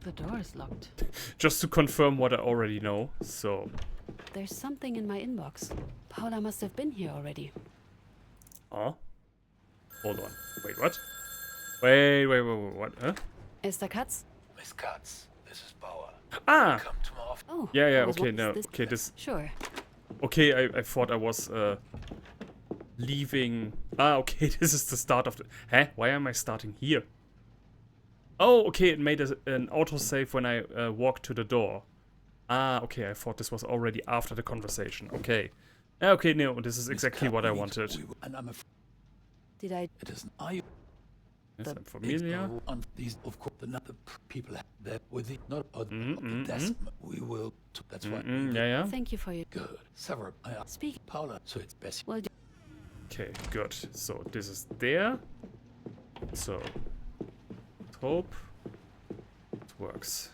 [SPEAKER 2] The door is locked.
[SPEAKER 1] Just to confirm what I already know. So,
[SPEAKER 2] There's something in my inbox. Paula must have been here already.
[SPEAKER 1] hold on. Wait, what? Wait, what? Huh?
[SPEAKER 2] Esther Katz?
[SPEAKER 7] Miss Katz, this is Bauer.
[SPEAKER 1] Ah!
[SPEAKER 7] Come to my office.
[SPEAKER 2] Oh.
[SPEAKER 1] Yeah,
[SPEAKER 2] I was
[SPEAKER 1] okay,
[SPEAKER 2] once
[SPEAKER 1] no.
[SPEAKER 2] this-
[SPEAKER 1] Okay, this.
[SPEAKER 2] Sure.
[SPEAKER 1] Okay, I thought I was leaving. Ah, okay, this is the start of the. Huh? Why am I starting here? Oh, okay, it made an autosave when I walked to the door. Ah, okay, I thought this was already after the conversation. Okay. Okay, no, this is exactly what I wanted.
[SPEAKER 7] And I'm afraid
[SPEAKER 2] Did I?
[SPEAKER 7] it isn't. I
[SPEAKER 1] Yes, I'm familiar.
[SPEAKER 7] on these, of course, the people that with the not other
[SPEAKER 1] Mm,
[SPEAKER 7] that's we will. That's why. we will-
[SPEAKER 1] Yeah.
[SPEAKER 2] Thank you for your
[SPEAKER 7] Good. Several. I asked
[SPEAKER 2] speak.
[SPEAKER 7] Paula, so it's best.
[SPEAKER 2] Well,
[SPEAKER 1] Okay, good. So this is there. So hope it works.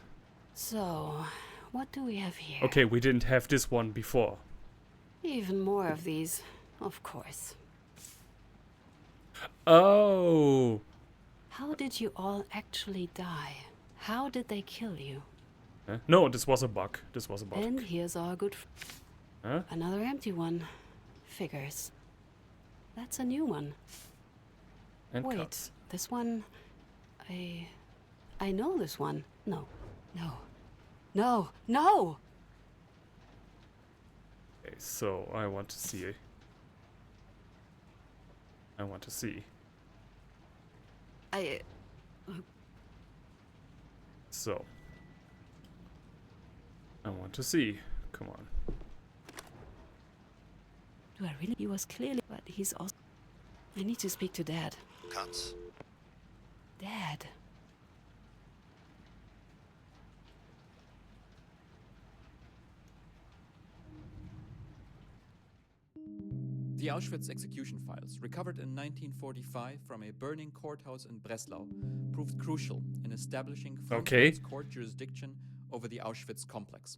[SPEAKER 2] so what do we have here?
[SPEAKER 1] Okay, we didn't have this one before.
[SPEAKER 2] Even more of these, of course.
[SPEAKER 1] Oh.
[SPEAKER 2] How did you all actually die? How did they kill you?
[SPEAKER 1] No, this was a bug. This was a bug.
[SPEAKER 2] And here's our good.
[SPEAKER 1] Huh?
[SPEAKER 2] Another empty one. Figures. That's a new one.
[SPEAKER 1] And
[SPEAKER 2] Wait,
[SPEAKER 1] cuts.
[SPEAKER 2] this one. I know this one. No. No!
[SPEAKER 1] Okay, so I want to see. I want to see. So. I want to see. Come on.
[SPEAKER 2] Do I really? He was clearly, but he's also. I need to speak to Dad.
[SPEAKER 8] Katz.
[SPEAKER 2] Dad.
[SPEAKER 9] The Auschwitz execution files, recovered in 1945 from a burning courthouse in Breslau, proved crucial in establishing Frankfurt's court jurisdiction over the Auschwitz complex.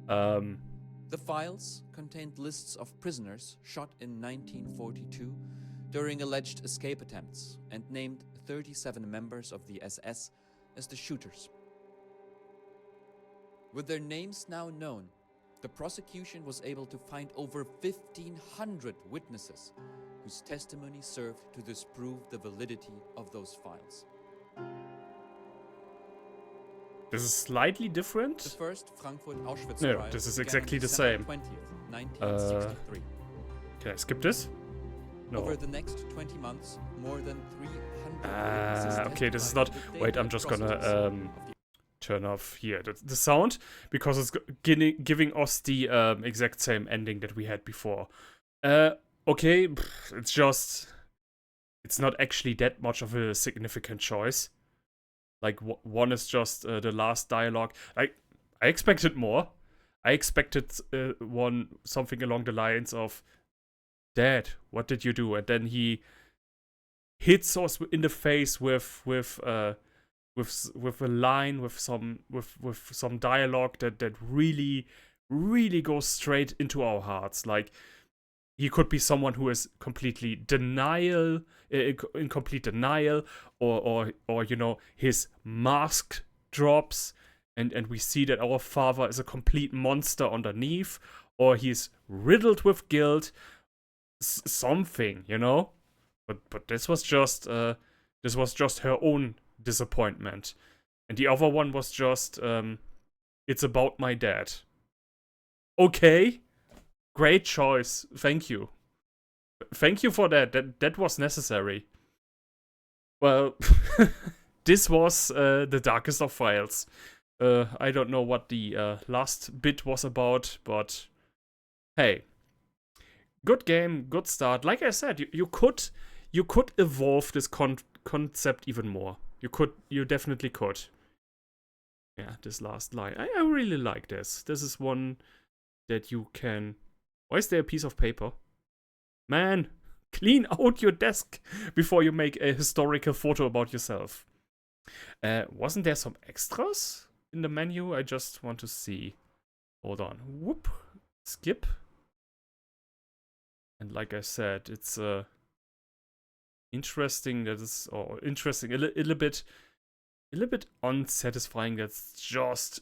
[SPEAKER 9] The files contained lists of prisoners shot in 1942 during alleged escape attempts and named 37 members of the SS as the shooters. With their names now known, the prosecution was able to find over 1,500 witnesses whose testimony served to disprove the validity of those files.
[SPEAKER 1] This is slightly
[SPEAKER 9] The
[SPEAKER 1] different.
[SPEAKER 9] first Frankfurt Auschwitz
[SPEAKER 1] No,
[SPEAKER 9] trial
[SPEAKER 1] this is
[SPEAKER 9] began
[SPEAKER 1] exactly the
[SPEAKER 9] December
[SPEAKER 1] same.
[SPEAKER 9] 20th, 1963.
[SPEAKER 1] Can I skip this? No.
[SPEAKER 9] Over the next 20 months, more than 300 witnesses
[SPEAKER 1] Okay, this is
[SPEAKER 9] testified
[SPEAKER 1] not.
[SPEAKER 9] to the
[SPEAKER 1] Wait, I'm
[SPEAKER 9] daily
[SPEAKER 1] just gonna
[SPEAKER 9] atrocities of the
[SPEAKER 1] turn off here the sound because it's giving us the exact same ending that we had before. Okay, it's just. It's not actually that much of a significant choice. Like, one is just the last dialogue. I expected more. I expected something along the lines of, "Dad, what did you do?" And then he hits us in the face with a line, with some dialogue that really goes straight into our hearts. Like, he could be someone who is completely in complete denial, or you know, his mask drops, and we see that our father is a complete monster underneath, or he's riddled with guilt, something, you know. But this was just her own disappointment, and the other one was just it's about my dad. Okay. Great choice. Thank you. Thank you for that. That was necessary. Well, this was the darkest of files. I don't know what the last bit was about, but hey, good game, good start. Like I said, you could evolve this concept even more. You definitely could. Yeah, this last line. I really like this. This is one that you can. Why is there a piece of paper? Man, clean out your desk before you make a historical photo about yourself. Wasn't there some extras in the menu? I just want to see. Hold on. Whoop. Skip. And like I said, it's interesting that it's, or interesting a little bit a little bit unsatisfying. That's just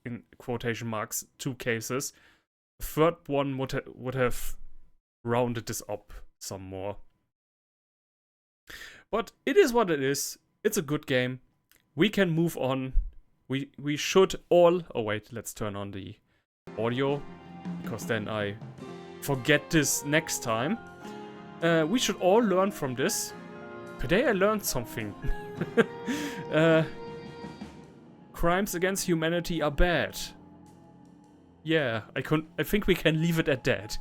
[SPEAKER 1] in quotation marks 2 cases. The third one would have rounded this up some more. But it is what it is. It's a good game. We can move on. We should all... Oh wait, let's turn on the audio, because then I forget this next time. We should all learn from this. Today I learned something. Crimes against humanity are bad. Yeah, I think we can leave it at that.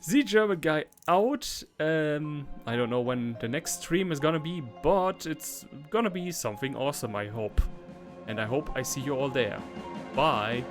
[SPEAKER 1] The German guy out. I don't know when the next stream is gonna be, but it's gonna be something awesome, I hope. And I hope I see you all there. Bye.